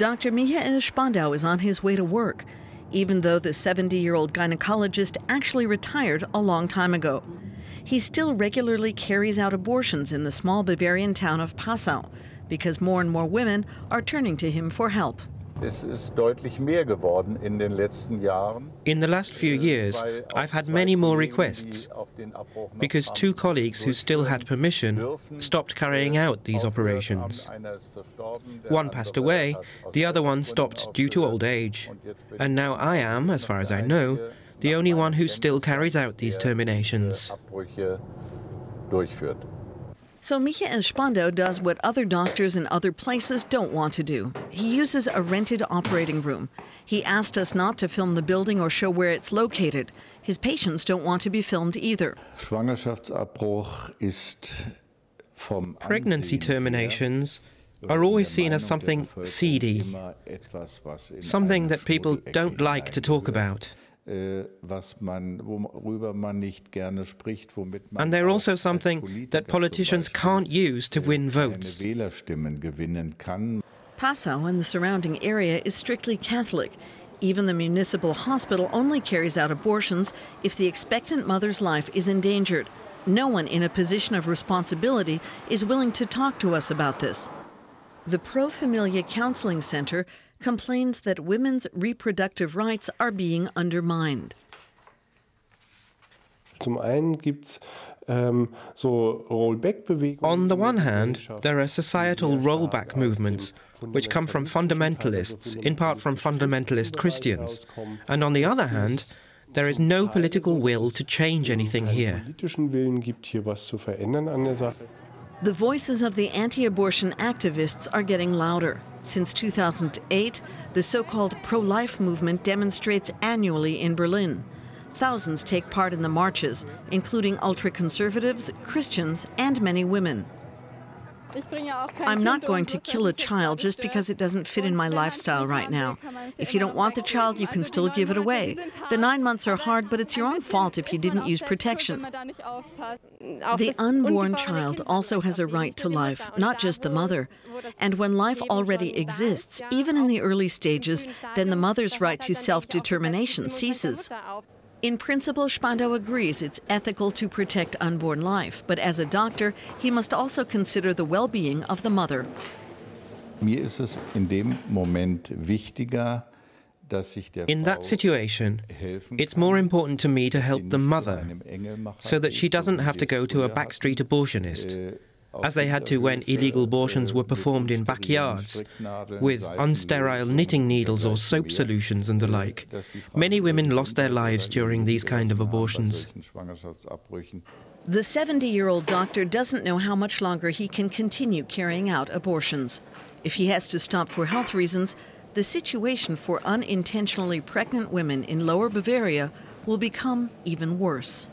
Dr. Michael Spandau is on his way to work, even though the 70-year-old gynecologist actually retired a long time ago. He still regularly carries out abortions in the small Bavarian town of Passau, because more and more women are turning to him for help. In the last few years, I've had many more requests, because 2 colleagues who still had permission stopped carrying out these operations. One passed away, the other one stopped due to old age, and now I am, as far as I know, the only one who still carries out these terminations. So Michael Spandau does what other doctors in other places don't want to do. He uses a rented operating room. He asked us not to film the building or show where it's located. His patients don't want to be filmed either. Pregnancy terminations are always seen as something seedy, something that people don't like to talk about. And they're also something that politicians can't use to win votes. Passau and the surrounding area is strictly Catholic. Even the municipal hospital only carries out abortions if the expectant mother's life is endangered. No one in a position of responsibility is willing to talk to us about this. The Pro Familia Counseling Center complains that women's reproductive rights are being undermined. On the one hand, there are societal rollback movements, which come from fundamentalists, in part from fundamentalist Christians. And on the other hand, there is no political will to change anything here. The voices of the anti-abortion activists are getting louder. Since 2008, the so-called pro-life movement demonstrates annually in Berlin. Thousands take part in the marches, including ultra-conservatives, Christians, and many women. I'm not going to kill a child just because it doesn't fit in my lifestyle right now. If you don't want the child, you can still give it away. The 9 months are hard, but it's your own fault if you didn't use protection. The unborn child also has a right to life, not just the mother. And when life already exists, even in the early stages, then the mother's right to self-determination ceases. In principle, Spandau agrees it's ethical to protect unborn life, but as a doctor, he must also consider the well-being of the mother. In that situation, it's more important to me to help the mother, so that she doesn't have to go to a backstreet abortionist, as they had to when illegal abortions were performed in backyards, with unsterile knitting needles or soap solutions and the like. Many women lost their lives during these kind of abortions. The 70-year-old doctor doesn't know how much longer he can continue carrying out abortions. If he has to stop for health reasons, the situation for unintentionally pregnant women in Lower Bavaria will become even worse.